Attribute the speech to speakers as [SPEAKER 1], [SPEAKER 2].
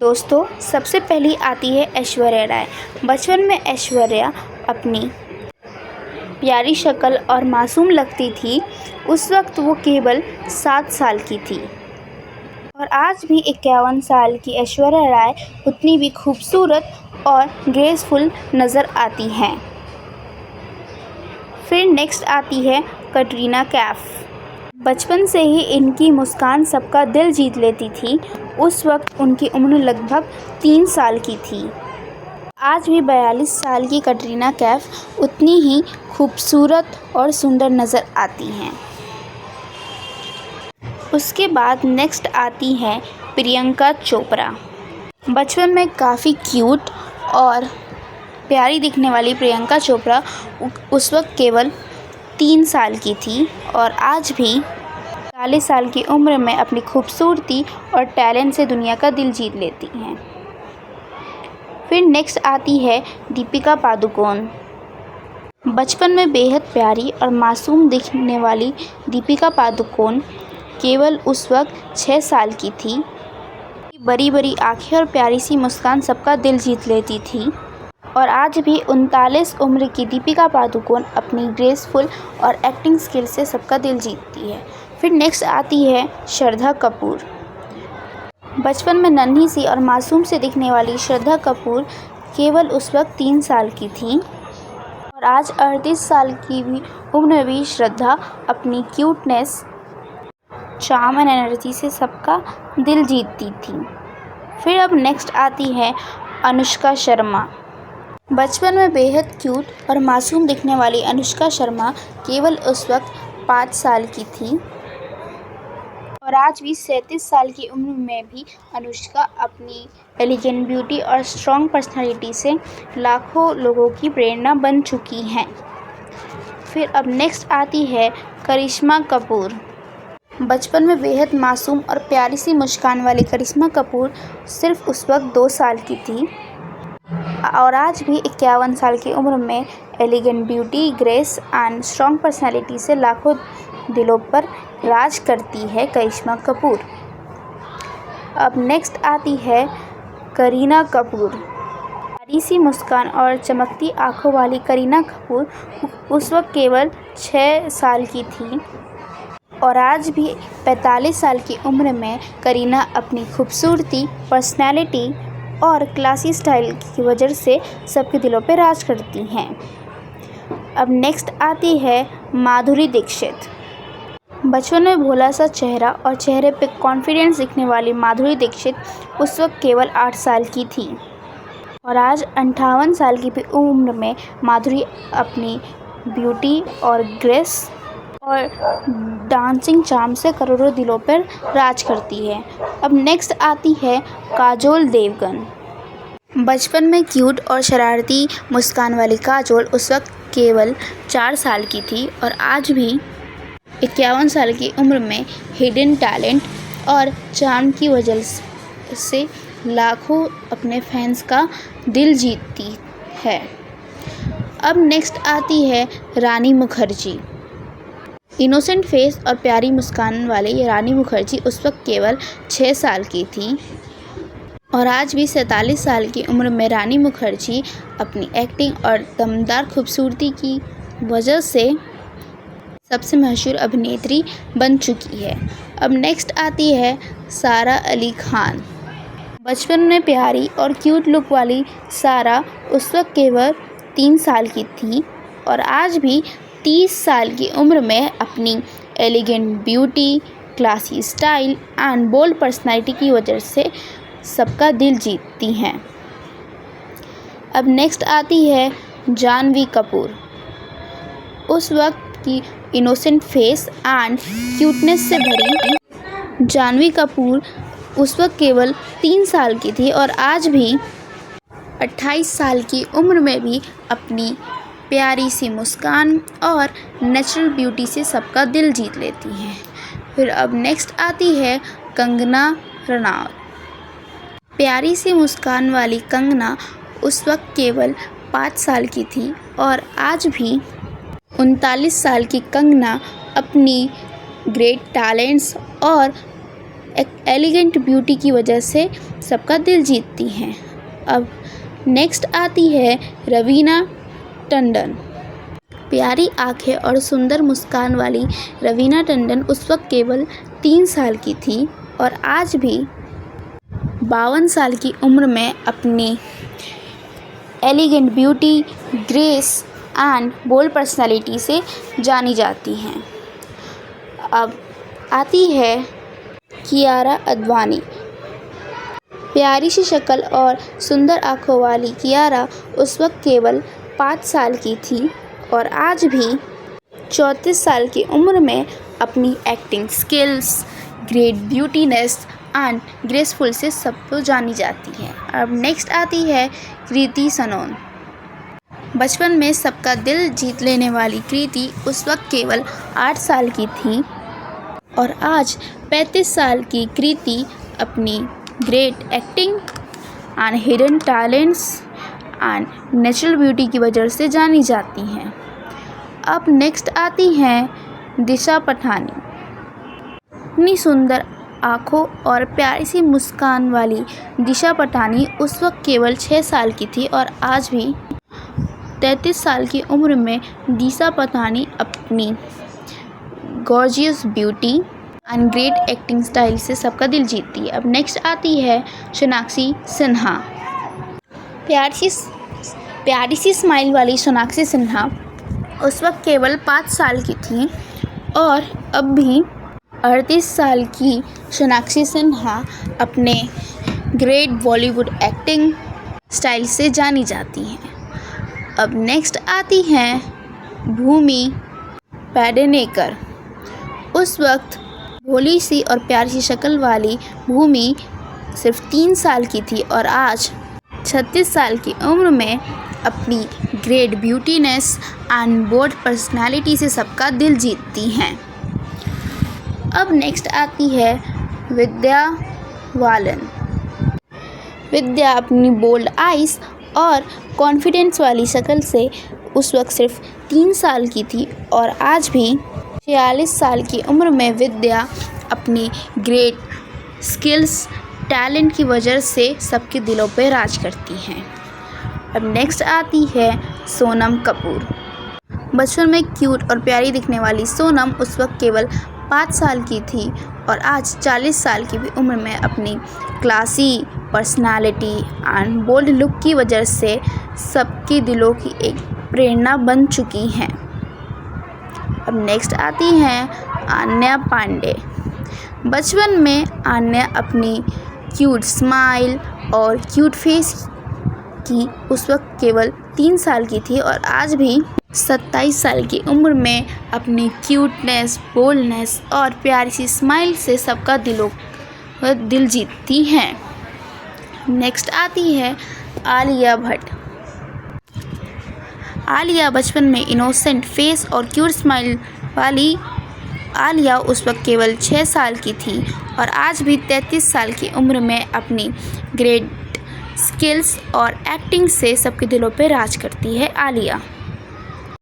[SPEAKER 1] दोस्तों, सबसे पहली आती है ऐश्वर्या राय। बचपन में ऐश्वर्या अपनी प्यारी शक्ल और मासूम लगती थी। उस वक्त वो केवल 7 साल की थी और आज भी 51 साल की ऐश्वर्या राय उतनी भी खूबसूरत और ग्रेसफुल नज़र आती हैं। फिर नेक्स्ट आती है कटरीना कैफ। बचपन से ही इनकी मुस्कान सबका दिल जीत लेती थी। उस वक्त उनकी उम्र लगभग 3 साल की थी। आज भी 42 साल की कटरीना कैफ उतनी ही खूबसूरत और सुंदर नज़र आती हैं। उसके बाद नेक्स्ट आती हैं प्रियंका चोपड़ा। बचपन में काफ़ी क्यूट और प्यारी दिखने वाली प्रियंका चोपड़ा उस वक्त केवल 3 साल की थी और आज भी 40 साल की उम्र में अपनी खूबसूरती और टैलेंट से दुनिया का दिल जीत लेती हैं। फिर नेक्स्ट आती है दीपिका पादुकोण। बचपन में बेहद प्यारी और मासूम दिखने वाली दीपिका पादुकोण केवल उस वक्त 6 साल की थी। बड़ी बड़ी आँखें और प्यारी सी मुस्कान सबका दिल जीत लेती थी और आज भी 39 उम्र की दीपिका पादुकोण अपनी ग्रेसफुल और एक्टिंग स्किल से सबका दिल जीतती है। फिर नेक्स्ट आती है श्रद्धा कपूर। बचपन में नन्ही सी और मासूम से दिखने वाली श्रद्धा कपूर केवल उस वक्त 3 साल की थी और आज 38 साल की भी उम्र में भी श्रद्धा अपनी क्यूटनेस, चार्म एंड एनर्जी से सबका दिल जीतती थी। फिर अब नेक्स्ट आती है अनुष्का शर्मा। बचपन में बेहद क्यूट और मासूम दिखने वाली अनुष्का शर्मा केवल उस वक्त 5 साल की थी और आज भी 37 साल की उम्र में भी अनुष्का अपनी एलिगेंट ब्यूटी और स्ट्रॉन्ग पर्सनालिटी से लाखों लोगों की प्रेरणा बन चुकी हैं। फिर अब नेक्स्ट आती है करिश्मा कपूर। बचपन में बेहद मासूम और प्यारी सी मुस्कान वाली करिश्मा कपूर सिर्फ उस वक्त 2 साल की थी और आज भी 51 साल की उम्र में elegant beauty, grace and strong personality से लाखों दिलों पर राज करती है करिश्मा कपूर। अब नेक्स्ट आती है करीना कपूर। प्यारी सी मुस्कान और चमकती आंखों वाली करीना कपूर उस वक्त केवल 6 साल की थी और आज भी 45 साल की उम्र में करीना अपनी खूबसूरती, पर्सनैलिटी और क्लासी स्टाइल की वजह से सबके दिलों पे राज करती हैं। अब नेक्स्ट आती है माधुरी दीक्षित। बचपन में भोला सा चेहरा और चेहरे पे कॉन्फिडेंस दिखने वाली माधुरी दीक्षित उस वक्त केवल 8 साल की थी और आज 58 साल की भी उम्र में माधुरी अपनी ब्यूटी और ग्रेस और डांसिंग चार्म से करोड़ों दिलों पर राज करती है। अब नेक्स्ट आती है काजोल देवगन। बचपन में क्यूट और शरारती मुस्कान वाली काजोल उस वक्त केवल 4 साल की थी और आज भी 51 साल की उम्र में हिडन टैलेंट और चार्म की वजह से लाखों अपने फैंस का दिल जीतती है। अब नेक्स्ट आती है रानी मुखर्जी। इनोसेंट फेस और प्यारी मुस्कान वाली रानी मुखर्जी उस वक्त केवल 6 साल की थी और आज भी 47 साल की उम्र में रानी मुखर्जी अपनी एक्टिंग और दमदार खूबसूरती की वजह से सबसे मशहूर अभिनेत्री बन चुकी है। अब नेक्स्ट आती है सारा अली खान। बचपन में प्यारी और क्यूट लुक वाली सारा उस वक्त केवल 3 साल की थी और आज भी 30 साल की उम्र में अपनी elegant beauty, classy style and bold personality की वजह से सबका दिल जीतती हैं। अब नेक्स्ट आती है जानवी कपूर। उस वक्त की इनोसेंट फेस एंड क्यूटनेस से भरी जानवी कपूर उस वक्त केवल 3 साल की थी और आज भी 28 साल की उम्र में भी अपनी प्यारी सी मुस्कान और नेचुरल ब्यूटी से सबका दिल जीत लेती हैं। फिर अब नेक्स्ट आती है कंगना रनौत। प्यारी सी मुस्कान वाली कंगना उस वक्त केवल 5 साल की थी और आज भी 39 साल की कंगना अपनी ग्रेट टैलेंट्स और एलिगेंट ब्यूटी की वजह से सबका दिल जीतती हैं। अब नेक्स्ट आती है रवीना टंडन। प्यारी आंखें और सुंदर मुस्कान वाली रवीना टंडन उस वक्त केवल 3 साल की थी और आज भी 52 साल की उम्र में अपनी elegant beauty, grace and bold personality से जानी जाती हैं। अब आती है कियारा अडवाणी। प्यारी सी शक्ल और सुंदर आँखों वाली कियारा उस वक्त केवल 5 साल की थी और आज भी 34 साल की उम्र में अपनी acting skills, great beautiness and graceful से सबको जानी जाती है। अब नेक्स्ट आती है कृति सनोन। बचपन में सबका दिल जीत लेने वाली कृति उस वक्त केवल 8 साल की थी और आज 35 साल की कृति अपनी great acting and hidden talents and natural beauty की वजह से जानी जाती हैं। अब नेक्स्ट आती हैं दिशा पटानी। इतनी सुंदर आँखों और प्यारी सी मुस्कान वाली दिशा पटानी उस वक्त केवल 6 साल की थी और आज भी 33 साल की उम्र में दिशा पटानी अपनी gorgeous beauty and great acting style से सबका दिल जीतती है। अब नेक्स्ट आती है सोनाक्षी सिन्हा। प्यारी सी स्माइल वाली सोनाक्षी सिन्हा उस वक्त केवल 5 साल की थी और अब भी 38 साल की सोनाक्षी सिन्हा अपने ग्रेट बॉलीवुड एक्टिंग स्टाइल से जानी जाती हैं। अब नेक्स्ट आती हैं भूमि पेडनेकर। उस वक्त भोली सी और प्यारी सी शक्ल वाली भूमि सिर्फ 3 साल की थी और आज 36 साल की उम्र में अपनी great beautiness and bold personality से सबका दिल जीतती हैं। अब नेक्स्ट आती है विद्या बालन। विद्या अपनी बोल्ड आइज़ और कॉन्फिडेंस वाली शक्ल से उस वक्त सिर्फ 3 साल की थी और आज भी 46 साल की उम्र में विद्या अपनी ग्रेट स्किल्स, टैलेंट की वजह से सबके दिलों पे राज करती हैं। अब नेक्स्ट आती है सोनम कपूर। बचपन में क्यूट और प्यारी दिखने वाली सोनम उस वक्त केवल 5 साल की थी और आज 40 साल की भी उम्र में अपनी classy personality and bold look की वजह से सबके दिलों की एक प्रेरणा बन चुकी हैं। अब नेक्स्ट आती हैं आन्या पांडे। बचपन में आन्या अपनी क्यूट स्माइल और क्यूट फेस की उस वक्त केवल 3 साल की थी और आज भी 27 साल की उम्र में अपनी क्यूटनेस, बोल्डनेस और प्यारी सी स्माइल से सबका दिल जीतती हैं। नेक्स्ट आती है आलिया भट्ट। आलिया बचपन में इनोसेंट फेस और क्यूट स्माइल वाली आलिया उस वक्त केवल 6 साल की थी और आज भी 33 साल की उम्र में अपनी ग्रेट स्किल्स और एक्टिंग से सबके दिलों पे राज करती है आलिया।